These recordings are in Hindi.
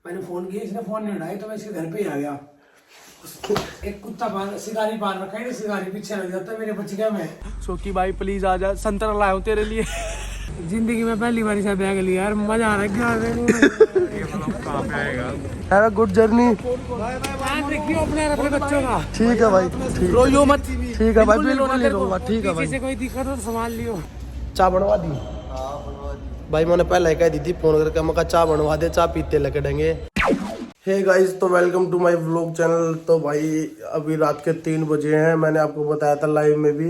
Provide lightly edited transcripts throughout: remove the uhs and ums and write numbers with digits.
मैंने फोन किया, इसने फोन नहीं उठाया तो मैं इसके घर पे ही आ गया। एक कुत्ता शिकारी पाल रखा है, शिकारी पीछे लग जाता है मेरे बच गया मैं। सोकी भाई प्लीज आ जा, संतरा लाया हूँ तेरे लिए। जिंदगी में पहली बार से बैग लिया यार, मजा आ रहा हैव अ गुड जर्नी। देखियो अपने अपने बच्चों का। ठीक है भाई, रोइयो मत। ठीक है भाई, बिल्कुल नहीं रहूंगा। ठीक है भाई, किसी से कोई दिक्कत हो तो संभाल लियो। चाय बनवा दी भाई, मैंने पहले कह दी थी फोन करके, मैं कहा चाय बनवा दे, चाय पीते लगेंगे। हे गाइस, तो welcome to my vlog channel. तो भाई अभी रात के 3 बजे हैं। मैंने आपको बताया था लाइव में भी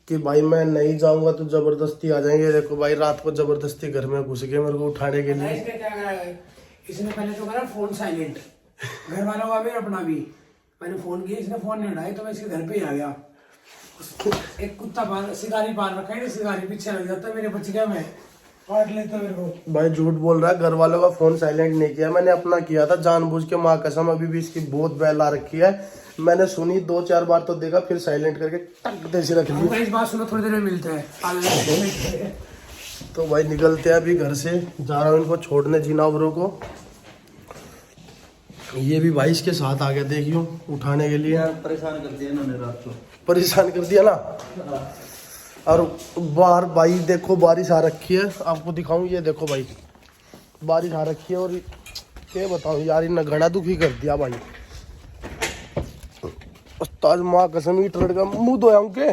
कि भाई मैं नहीं जाऊंगा तो जबरदस्ती आ जाएंगे। देखो भाई रात को जबरदस्ती घर में घुस गए मेरे को उठाने के लिए। इसने क्या करा है, इसने पहले तो करा फोन साइलेंट, घर वालों का भी अपना भी। मैंने फोन किया, इसने फोन नहीं उठाया तो मैं इसके घर पे ही आ गया। एक कुत्ता शिकारी पाल रखा है, शिकारी पीछे लग जाता है मेरे बच गया मैं, काट लेता मेरे को। भाई झूठ बोल रहा है, घर वालों का फोन साइलेंट नहीं किया, मैंने अपना किया था जानबूझ के। माँ कसम अभी भी इसकी बहुत बैल आ रखी है। मैंने सुनी 2-4 बार तो देखा, फिर साइलेंट करके टक दे से रख ली। इस बात सुनो, थोड़ी देर में मिलते हैं। तो भाई निकलते हैं अभी घर से, जा रहा हूँ इनको छोड़ने जिनावरों को। ये भी भाई इसके साथ आ गया, देखियो उठाने के लिए। परेशान कर दिया इन्होंने रात को, परेशान कर दिया ना। और बाहर भाई देखो बारिश आ रखी है, आपको दिखाऊं। ये देखो भाई बारिश आ रखी है, और क्या बताऊं यार, इन्हें घना दुखी कर दिया भाई। उस्ताद माँ कसम ही ट्रेड का मुंह धोया हूं के।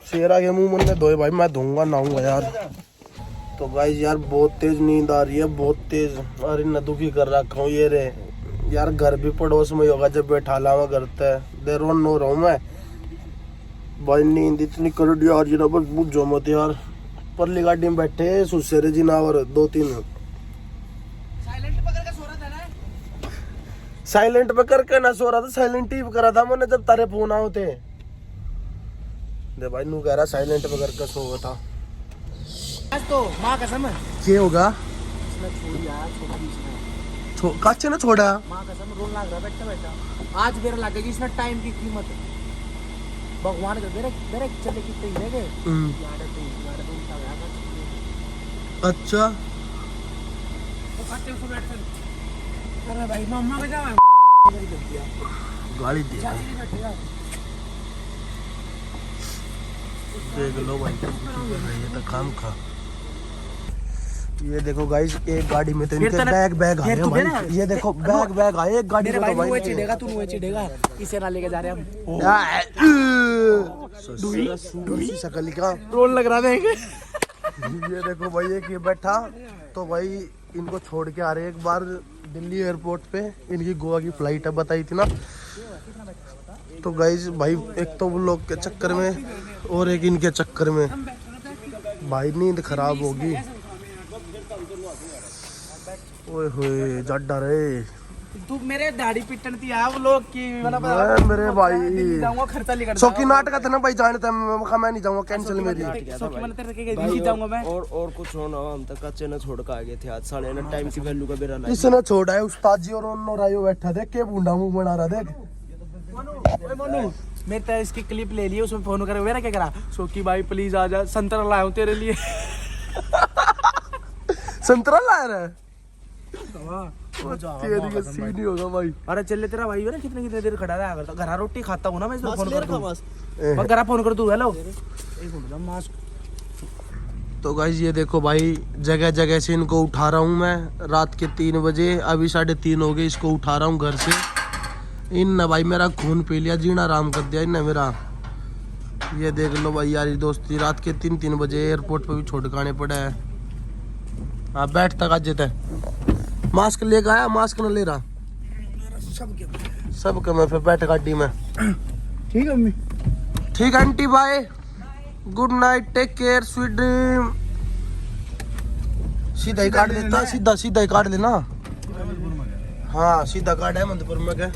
शेरा के मुंह मैंने धोए भाई, मैं धोऊंगा नहाऊंगा यार। तो गाइस यार बहुत तेज नींद आ रही है, बहुत तेज। अरे न दुखी कर रखा हूँ ये रे यार। घर भी पड़ोस में होगा जब बैठा ला मैं करता है, देर वन नो रहा हूँ मैं भाई। नींद इतनी कर दी यार, जिना बस बुझो मत यार। परली गाड़ी में बैठे सुसेरे जिनावर 2-3। साइलेंट पे करके ना सो रहा था, साइलेंट ही करा था मैंने जब तारे फोन आओ थे। दे भाई नू कह रहा साइलेंट पे करके सो हुआ था। तो माँ कसम क्या होगा काचे ना छोड़ा। माँ कसम रोन लग रहा बैठा बैठा। आज देर लगेगी इसमें, टाइम की कीमत भगवान का मेरे चले कितने ही रहेंगे। अच्छा तो खाते उसको बैठ कर। अरे भाई मम्मा का क्या गाली दे देख लो भाई, ये तो काम खा। ये देखो गाइस, एक गाड़ी में तो इनके बैग आए हैं भाई। ये देखो बैग आए एक गाड़ी में तो भाई। चिढ़ेगा तू, वो चिढ़ेगा, इसे ना लेके जा रहे हम। शकल का रोल लग रहा देख। ये देखो भाई एक ये बैठा, तो भाई इनको छोड़ के आ रहे हैं एक बार दिल्ली एयरपोर्ट पे। इनकी गोवा की फ्लाइट है बताई थी ना। तो गाइस भाई एक तो वो लोग के चक्कर में और एक इनके चक्कर में भाई नींद खराब होगी। ओए होए जड्डा रे तू मेरे दाढ़ी पिटन थी यार वो लोग की, मेरे भाई जाऊंगा खर्चा लेकर। शौकी नाटक था ना भाई, जानते हैं मैं नहीं जाऊंगा, कैंसिल मेरी। जाऊंगा मैं। और कुछ होना हम तक कच्चे न छोड़ के आ गए थे आज साले ना, टाइम की वैल्यू का बेरा नहीं। इसने छोड़ा है उस्ताद जी, और उन रायो बैठा देख के बूढ़ा मुंह बना रहा देख। मैं तो इसकी क्लिप ले ली, उसमें फोन कर मेरा क्या करा, सोकी भाई प्लीज आ जा, संतरा लाया हूँ तेरे लिए। संतरा लाया रहा है तेरी सीन ही होगा भाई। अरे चल तेरा भाई है ना, कितने कितने देर खड़ा रहा करता, घर रोटी खाता हूँ ना मैं, इसमें फोन कर दूँ, घर फोन कर दूँ। Hello mask. तो गाइस ये देखो भाई जगह जगह से इनको उठा रहा हूँ मैं। रात के 3 बजे, अभी 3:30 हो गए, इसको उठा रहा हूँ घर से। इन न भाई मेरा खून पी लिया, जीना आराम कर दिया इन मेरा। ये देख लो भाई यारी दोस्ती, रात के 3 बजे एयरपोर्ट पे भी छोड़ के आने पड़ा है। हाँ बैठ तक आज है। मास्क लेकर आया, मास्क न ले रहा सब के मैं फिर बैठ गाड़ी में। ठीक है अम्मी, ठीक है aunty bye, good night, take care, sweet dream. सीधा ही काट देता, सीधा ही काट देना। हाँ सीधा काट है मंदपुर में के।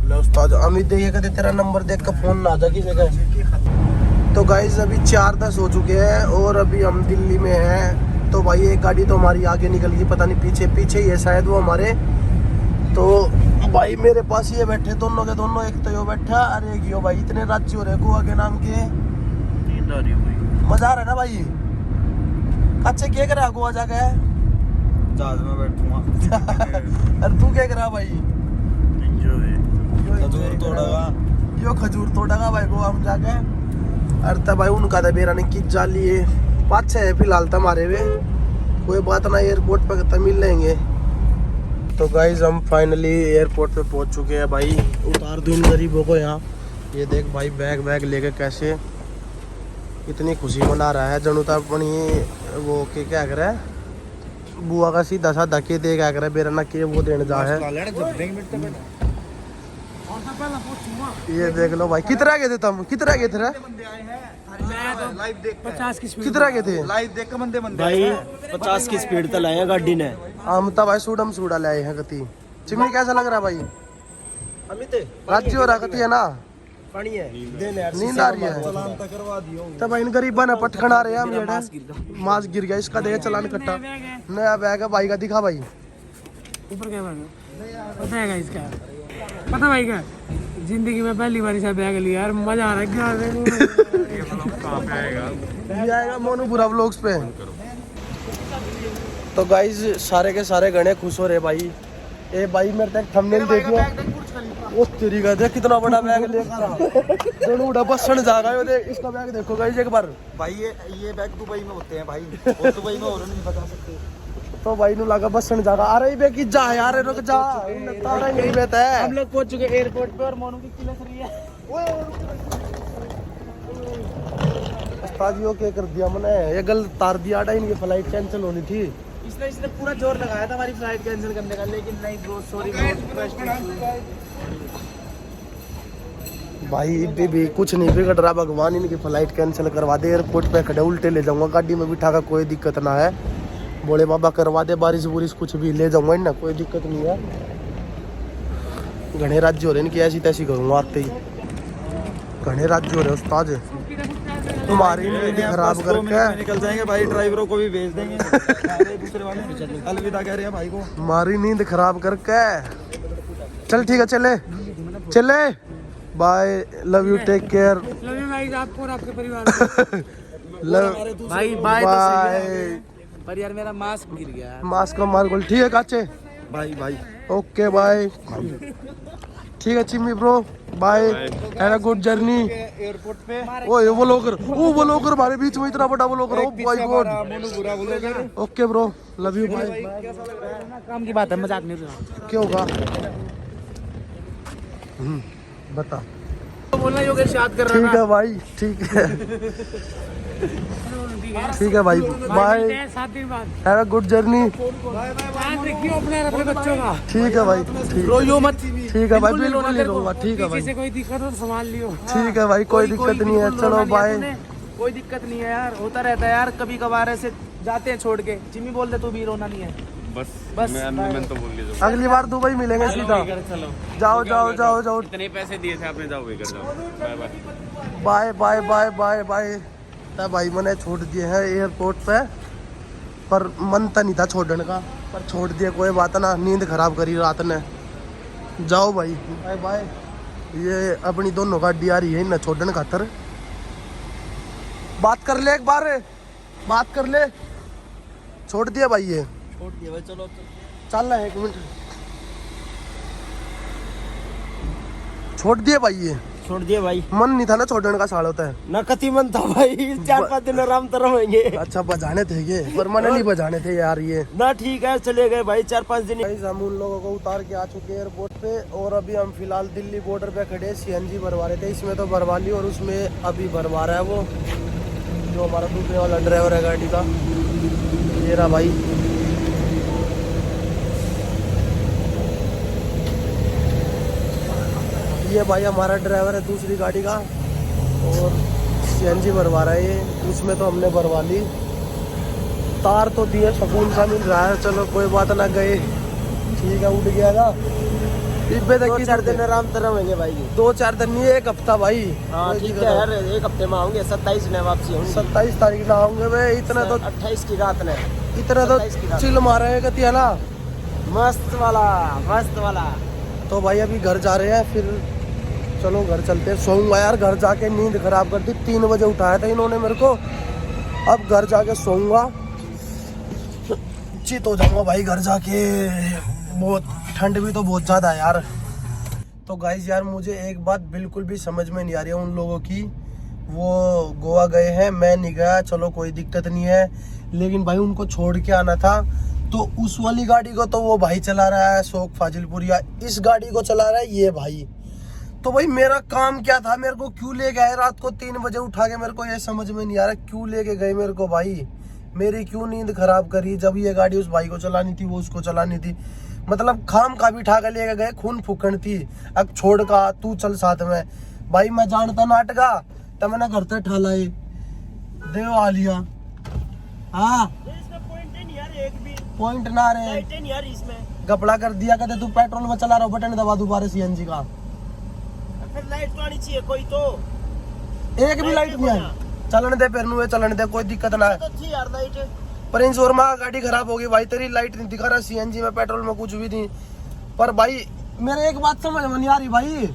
ले उस्ताद अमित देखिए कहते तेरा नंबर देख कर फोन ना आ जा किसी का। तो गाइस अभी 4:10 हो चुके हैं और अभी हम दिल्ली में हैं। तो भाई एक गाड़ी तो हमारी आगे निकल गई, पता नहीं पीछे ही है शायद वो हमारे। तो भाई मेरे पास ये बैठे दोनों के दोनों, एक तो यो बैठा अरे एक यो भाई। इतने रांची हो रहे गोवा के नाम के, मजा आ रहा है ना भाई। अच्छा क्या करा गोवा जाके? जहाज में बैठूंगा। अरे तू क्या करा भाई? खजूर तोड़ेगा। यो खजूर तोड़ेगा भाई गोवा में जाके। अरे तब भाई उनका तो बेरा ने की जाली है पाँच है फिलहाल तो हमारे वे कोई बात ना एयरपोर्ट पे तो मिल लेंगे। तो गाइज हम फाइनली एयरपोर्ट पे पहुंच चुके हैं भाई। उतार दो इन गरीबों को यहाँ। ये देख भाई बैग लेके कैसे इतनी खुशी मना रहा है जनुता अपनी वो के क्या कर रहा है बुआ का सीधा सा धके दे क्या कर रहा है बेरा ना के वो देने जा है। ये देख लो भाई कितना गए थे तुम? कितना गए थे रे? 50 की स्पीड कितना गए थे? लाइव देख के बंदे भाई 50 की स्पीड तक लाए गाड़ी ने। हम तो भाई सूडम सूडा लाए हैं गति। चिमनी कैसा लग रहा है भाई? अमित राज्य हो रहा गति है ना? पानी है देने यार नींद आ रही है चलान तक करवा दियो। तो भाई इन गरीबा ने पटखन आ रहे हैं हम ये मास्क गिर गया इसका देख चलान कट्टा नया बैग है भाई का दिखा भाई। ऊपर क्या बैग है? पता है इसका? पता भाई क्या जिंदगी में पहली बार ऐसा बैग लिया यार मजा आ रहा है। ये आएगा मोनू बुरा व्लॉग्स पे। तो गाइज सारे के सारे गणे खुश हो रहे भाई। ए भाई मेरे तक थंबनेल देखियो वो तेरी का देख कितना बड़ा बैग लेकर दोनों उड़ा बसन जा रहा है। देख इसका बैग देखो गाइज एक बार। भाई ये बैग दुबई में होते हैं भाई। और दुबई में और नहीं बता सकते। तो भाई नु लगा बसन जा रहा। अरे बे की जा यार रुक जा ताड़ा नहीं बेता है। हम लोग पहुंच चुके एयरपोर्ट पे और मोनू की किलस रही है। उस्तादियों के कर दिया मैंने ये गलत तार दिया था इनकी फ्लाइट कैंसिल होनी थी। इसने पूरा जोर लगाया था हमारी फ्लाइट कैंसिल करने का लेकिन नहीं ब्रो सॉरी भाई भी कुछ नहीं बिगड़ रहा भगवान इनकी फ्लाइट कैंसिल करवा दे। एयरपोर्ट पे खड़े उल्टे ले जाऊंगा गाड़ी में बिठा कर कोई दिक्कत ना है। बोले बाबा करवा दे बारिश बुरिश कुछ भी ले जाऊंगा ना कोई दिक्कत नहीं है। घने राज्य हो रहे इनकी ऐसी तैसी करूंगा आते ही। घने राज्य हो रहे उस्ताद तुम्हारी नींद खराब करके निकल जाएंगे भाई। ड्राइवरों को भी भेज देंगे। दूसरे वाले अलविदा कह रहे हैं भाई को। हमारी नींद खराब करके चल ठीक है चले चले bye love you take care आपको और आपके परिवार लव भाई बाय पर यार मेरा मास्क गिर गया। मास्क का मार गोल ठीक है काचे भाई ओके बाय ठीक है Chimmi bro bye have a good journey. Airport पे ओए वो लोकर हमारे बीच में इतना बड़ा वो locker oh my god okay bro love you bye. काम की बात है मजाक नहीं रहा। क्या होगा बता बोलना योगेश याद कर ठीक है भाई ठीक है ठीक है भाई बाय 7 दिन बाद हैव अ गुड जर्नी। ध्यान रखियो अपने बच्चों का। ठीक है भाई ठीक रोइयो मत। ठीक है भाई बिल्कुल नहीं रहूंगा। ठीक है भाई किसी से कोई दिक्कत हो तो संभाल लियो। ठीक है भाई कोई दिक्कत नहीं है चलो बाय। कोई दिक्कत नहीं है यार होता रहता है यार कभी कभार ऐसे जाते हैं छोड़ के। जिम्मी बोल दे तू भी रोना नहीं है बस मैं तो बोल के अगली बार दुबई मिलेंगे सीधा। जाओ इतने पैसे दिए थे आपने जाओ बेकर जाओ। Bye bye bye bye bye. तब भाई मैंने छोड़ दिए हैं एयरपोर्ट पे पर मन तो नहीं था छोड़ने का पर छोड़ दिया कोई बात ना। नींद खराब करी रात ने। जाओ भाई बाय बाय। ये अपनी दोनों गाड़ी आ रही है ना छोड़ने खातर। बात कर ले एक बार बात कर ले। छोड़ दिया भाई ये छोड़ दिया भाई चलो चल रहा है 1 मिनट। छोड़ दिए भाई ये छोड़ दिए भाई। मन नहीं था ना छोड़ने का साल होता है ना कति मन था भाई 4-5 दिन आराम तो रहेंगे। अच्छा बजाने थे ये पर मन नहीं बजाने थे यार ये ना ठीक है चले गए भाई 4-5 दिन। गाइस हम उन लोगों को उतार के आ चुके हैं एयरपोर्ट पे और अभी हम फिलहाल दिल्ली बॉर्डर पे खड़े सीएनजी भरवा रहे थे। इसमें तो भरवा ली और उसमें अभी भरवा रहा है वो जो हमारा दूसरे वाला ड्राइवर है गाड़ी का। ये रहा भाई ये भाई हमारा ड्राइवर है दूसरी गाड़ी का और सीएनजी भरवा रहा है ये। उसमें तो हमने भरवा ली। तार तो दिए सुकून सा मिल रहा है। चलो कोई बात ना गए ठीक है उठ गया ना। इब्बे तक 2-4 दिन आराम तो रहेंगे भाई। 2-4 दिन नहीं 1 हफ्ता भाई। हाँ ठीक है यार 1 हफ्ते में आऊंगे 27 में वापसी होंगे। 27 तारीख ना आऊंगे मैं। इतना तो 28 की रात ने इतना तो 27 की रात। चिल मारा है गतिया ना मस्त वाला। तो भाई अभी घर जा रहे हैं फिर चलो घर चलते हैं। सोऊंगा यार घर जाके नींद खराब कर दी। 3 बजे उठाया था इन्होंने मेरे को। अब घर जाके सोऊंगा चित हो जाऊंगा भाई घर जाके। बहुत ठंड भी तो बहुत ज्यादा है यार। तो गाइस यार मुझे एक बात बिल्कुल भी समझ में नहीं आ रही है उन लोगों की। वो गोवा गए हैं, मैं नहीं गया, चलो कोई दिक्कत नहीं है, लेकिन भाई उनको छोड़ के आना था। तो उस वाली गाड़ी को तो वो भाई चला रहा है शोक फाजिलपुरिया, इस गाड़ी को चला रहा है ये भाई। तो भाई मेरा काम क्या था, मेरे को क्यों ले गए रात को 3 बजे उठा के? मेरे को ये समझ में नहीं आ रहा क्यों लेके गए मेरे को भाई। मेरी क्यों नींद खराब करी? जब ये गाड़ी उस भाई को चलानी थी वो उसको चलानी थी। मतलब खाम का भी उठा के लेके गए, खून फूकन थी। अब छोड़ का तू चल साथ में। भाई मैं जानता नाटका तो मैंने घर तक ठालाए देव आ लिया। हाँ पॉइंट ना रहे यार इसमें कपड़ा कर दिया, कहते तू पेट्रोल में चला रहा हो, बटन दबा दोबारा सीएनजी का। फिर लाइट तो आनी चाहिए कोई तो। एक भी लाइट नहीं आई। चलन दे फिर नुए चलन दे, कोई दिक्कत ना है। तो थी यार लाइट। प्रिंस वर्मा गाड़ी खराब होगी भाई, तेरी लाइट नहीं दिखा रहा सीएनजी में, पेट्रोल में कुछ भी नहीं। पर भाई मेरे एक बात समझ में नहीं आ रही भाई,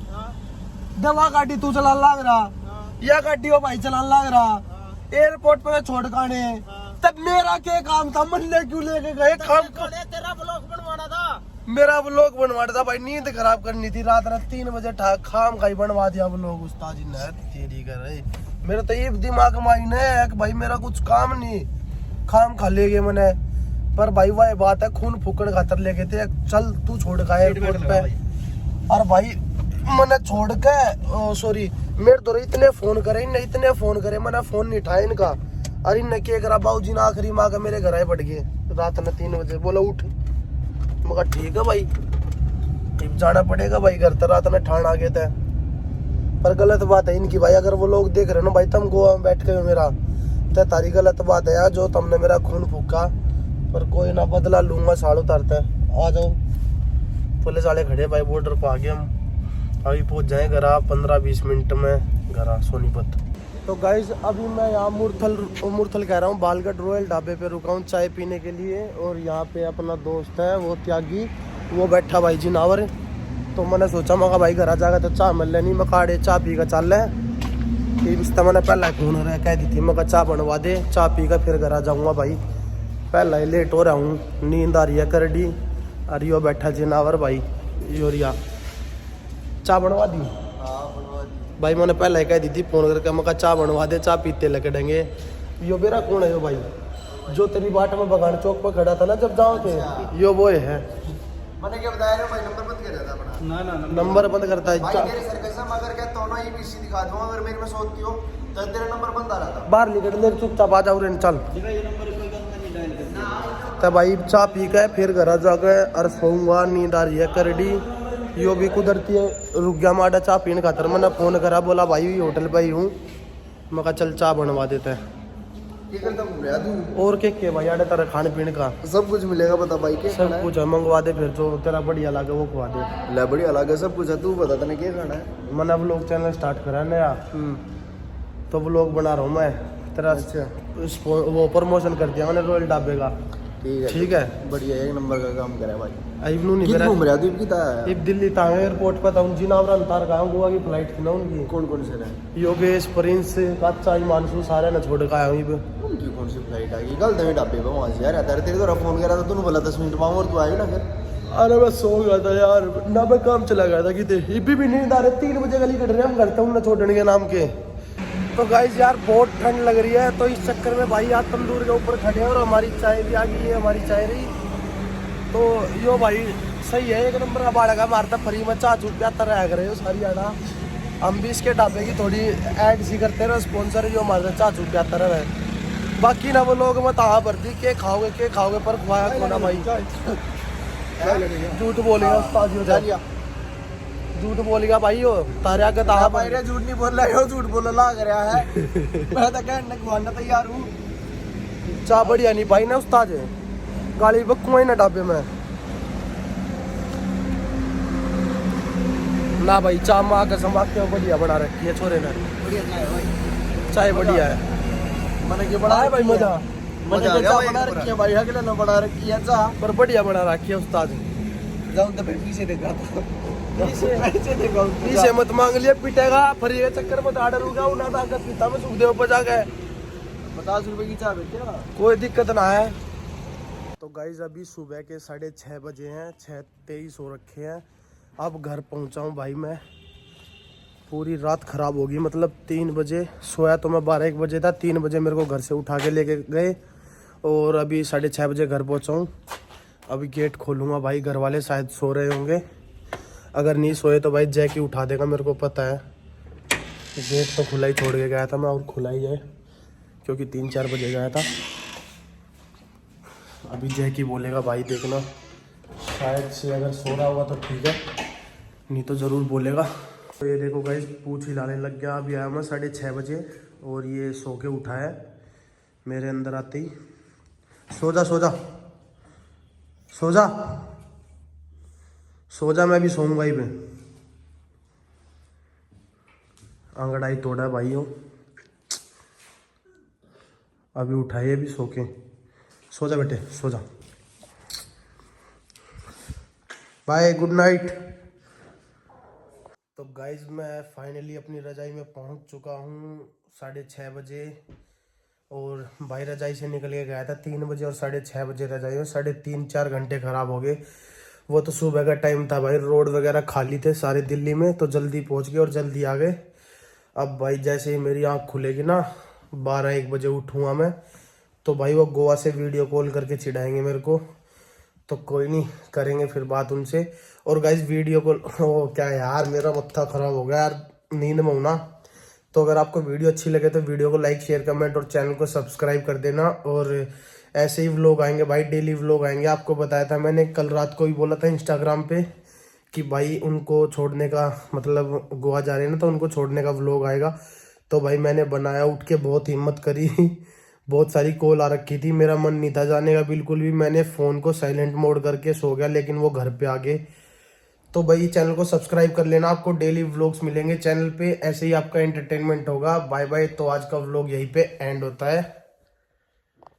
दवा गाड़ी तू चला लाग रहा या गाड़ी वो भाई चला लाग रहा, एयरपोर्ट पे छोड़ काने, तब मेरा क्या काम था? मन ले क्यों लेके गए? काम तेरा ब्लॉग बनवाना था। मेरा व्लॉग बनवाना था भाई, नींद खराब करनी थी रात 3 बजे खाम खाई बनवा दिया व्लॉग उस्ताद जी ने। तेरी कर रही मेरा तो ये दिमाग में आई है कि भाई मेरा कुछ काम नहीं, खाम खा ले गए मैंने। पर भाई वह बात है, खून फूकन खातर ले गए थे, चल तू छोड़ का एयरपोर्ट पे। और भाई मैंने छोड़ के सॉरी मेरे तो इतने फोन करे इन्हें, इतने फोन करे, मैंने फोन नहीं उठाया इनका। अरे इन्हें क्या करा, बाबू जी ने आखिरी माँ का मेरे घर आए बढ़ गए रात में 3 बजे, बोला उठ। मगर ठीक है भाई अब जाना पड़ेगा भाई, घर तक रात में ठाण आ गए थे। पर गलत बात है इनकी भाई, अगर वो लोग देख रहे हो ना भाई तुम गोवा में बैठ के मेरा, तो तारी गलत बात है यार जो तुमने मेरा खून फूका। पर कोई ना, बदला लूंगा, साड़ उतारता है। आ जाओ पुलिस वाले खड़े भाई, बॉर्डर पर आ गए हम, अभी पहुंच जाए घर 15-20 मिनट में घर सोनीपत। तो गाइज अभी मैं यहाँ मुरथल कह रहा हूँ, बालगढ़ रॉयल ढाबे पे रुका हूँ चाय पीने के लिए। और यहाँ पे अपना दोस्त है वो त्यागी, वो बैठा भाई जिनावर। तो मैंने सोचा मैं भाई घर आ जाएगा तो चाय मिल लेनी, मैं काड़े चाय पी का चल रहे रिश्ता। मैंने पहला फोन रहा कह दी थी, मैं चाय बनवा दे, चाय पी कर फिर घर आ जाऊँगा भाई, पहला ही लेट हो रहा हूँ, नींद आ रही है करडी। अरे वो बैठा जिनावर भाई योरिया, चाय बनवा दी भाई। मैंने पहले कह दी थी फोन करके, मैं चाय बनवा दे, चाय पीते लगे। यो मेरा कौन है यो भाई, जो तेरी बाट में बगान चौक पर खड़ा था ना जब जाओ थे, यो वो है। मैंने क्या बताया भाई, नंबर बंद कर रहा था अपना। ना नंबर बंद करता है। भाई मेरी सर कसम, अगर क्या तो ना ये पीसी दिखा दूंगा, अगर मेरे में सोचती हो तो तेरा नंबर बंद आ रहा था। बाहर निकल ले चुपचाप आ जाओ रे चल। तो भाई चाय पी के फिर घर आ जाकर और सोऊंगा, नींद आ रही है करडी। यो भी कुदरती है, रुक गया माडा चाय पीने खातर। मैंने फोन करा, बोला भाई होटल पे ही हूँ। मैं कहा चल चाय बनवा देते हैं। ये करता घूम रहा तू, और क्या भाई आड़े तेरा खाने पीने का सब कुछ मिलेगा बता भाई के सब कुछ है, मंगवा दे फिर जो तेरा बढ़िया लगे वो खुआ दे। ले बढ़िया लगा, सब कुछ है, तू बता तने क्या खाना है। मैंने व्लॉग चैनल स्टार्ट करा नया, तो व्लॉग बना रहा हूँ मैं तेरा। वो प्रमोशन कर दिया मैंने रॉयल ढाबे का। ठीक है बढ़िया, एक नंबर का काम करा भाई। अइबनू नहीं किधर मेरा घूम रहा तू, किता है? एक दिल्ली था एयरपोर्ट पर था, जिनावरा उतार गया हूँ, गोवा की फ्लाइट थी ना उनकी। कौन कौन से रहे? योगेश प्रिंस काचा मानसू सारे ने छोड़ के आया हूँ। उनकी कौन सी फ्लाइट आ गई? कल तभी ढाबे पे वहाँ से यार आता है, तेरे द्वारा फोन करा था, तूने बोला 10 मिनट में और तू आई ना फिर। अरे मैं सो गया था यार ना, मैं काम चला गया था कि इब्बी भी नींद आ रही। 3 बजे गली कट रहे हम घर तक छोड़ने के नाम के। तो गाइस यार बहुत ठंड लग रही है, तो इस चक्कर में भाई यार तंदूर के ऊपर खड़े हैं और हमारी चाय भी आ गई है, हमारी चाय रही। तो यो भाई सही है, एक नंबर का बाड़ा का मारता फ्री में चाह चूट प्याता रहा करे हो सारी आना। हम भी इसके ढाबे की थोड़ी ऐड सी करते हैं, स्पॉन्सर जो हमारे चाह चूट प्याता रहे। बाकी ना वो लोग मत हाँ भरती के खाओगे पर खुआया को ना भाई। झूठ बोलेगा उस्ताद जी, झूठ बोलेगा भाई हो तारे आके ताहा भाई रे झूठ नहीं बोल रहा है, झूठ बोलने लग रहा है। मैं तो कहने घुमाना तैयार हूँ। चाह बढ़िया नहीं भाई ना उस्ताद, गाली बक्कू ही ना ढाबे में ना भाई। चाह माँ का समा के बढ़िया बना रखी है छोरे ने, चाय बढ़िया है। मैंने क्या बड़ा भाई मजा मजा आ गया भाई, बना रखी है भाई, अगले ने बना रखी है चाह, पर बढ़िया बना रखी है उस्ताद। जाऊँ तो फिर पीछे देखा था, पीछे देखा पीछे मत मांग लिया पिटेगा, फिर ये चक्कर मत आर्डर होगा उना था पीता में सुखदेव पर जाके 50 रुपए की चाय बेचा। कोई दिक्कत ना है। तो गाइज अभी सुबह के 6:30 बजे हैं, 6:23 हो रखे हैं। अब घर पहुंचा हूँ भाई मैं। पूरी रात ख़राब होगी, मतलब 3 बजे सोया तो मैं 12-1 बजे था, 3 बजे मेरे को घर से उठा के लेके गए और अभी 6:30 बजे घर पहुंचा हूँ। अभी गेट खोलूँगा भाई, घर वाले शायद सो रहे होंगे। अगर नहीं सोए तो भाई जैकी उठा देगा, मेरे को पता है। गेट तो खुला ही छोड़ के गया था मैं, और खुला ही है क्योंकि 3-4 बजे गया था। अभी जैकी बोलेगा भाई देखना, शायद से अगर सो रहा होगा तो ठीक है, नहीं तो ज़रूर बोलेगा। तो ये देखो गाइस पूछ हिलाने लग गया। अभी आया मैं 6:30 बजे और ये सो के उठा है मेरे अंदर आते ही। सो जा सो जा सो जा सो जा, मैं भी सोऊंगा ही पे। अंगड़ाई तोड़ा है भाई हो। अभी उठाइए, अभी सो के। सो जा बेटे सो जा। Bye, good night. तो गाइज मैं फाइनली अपनी रजाई में पहुंच चुका हूं 6:30 बजे। और भाई रजाई से निकल के गया था 3 बजे और 6:30 बजे रजाई में 3.5-4 घंटे ख़राब हो गए। वो तो सुबह का टाइम था भाई, रोड वगैरह खाली थे सारे दिल्ली में, तो जल्दी पहुंच गए और जल्दी आ गए। अब भाई जैसे ही मेरी आँख खुलेगी ना, 12-1 बजे उठूँगा मैं, तो भाई वो गोवा से वीडियो कॉल करके चिढ़ाएंगे मेरे को। तो कोई नहीं, करेंगे फिर बात उनसे। और गाइज वीडियो कॉल, ओ क्या यार मेरा मत्था ख़राब हो गया यार, नींद में हूं ना। तो अगर आपको वीडियो अच्छी लगे तो वीडियो को लाइक शेयर कमेंट और चैनल को सब्सक्राइब कर देना। और ऐसे ही व्लॉग आएंगे भाई, डेली व्लॉग आएंगे। आपको बताया था मैंने, कल रात को भी बोला था इंस्टाग्राम पे कि भाई उनको छोड़ने का, मतलब गोवा जा रहे हैं ना, तो उनको छोड़ने का व्लॉग आएगा। तो भाई मैंने बनाया, उठ के बहुत हिम्मत करी बहुत सारी कॉल आ रखी थी, मेरा मन नहीं था जाने का बिल्कुल भी। मैंने फ़ोन को साइलेंट मोड करके सो गया, लेकिन वो घर पे आ गए। तो भाई चैनल को सब्सक्राइब कर लेना, आपको डेली व्लॉग्स मिलेंगे चैनल पे, ऐसे ही आपका एंटरटेनमेंट होगा। Bye bye. तो आज का व्लॉग यहीं पे एंड होता है।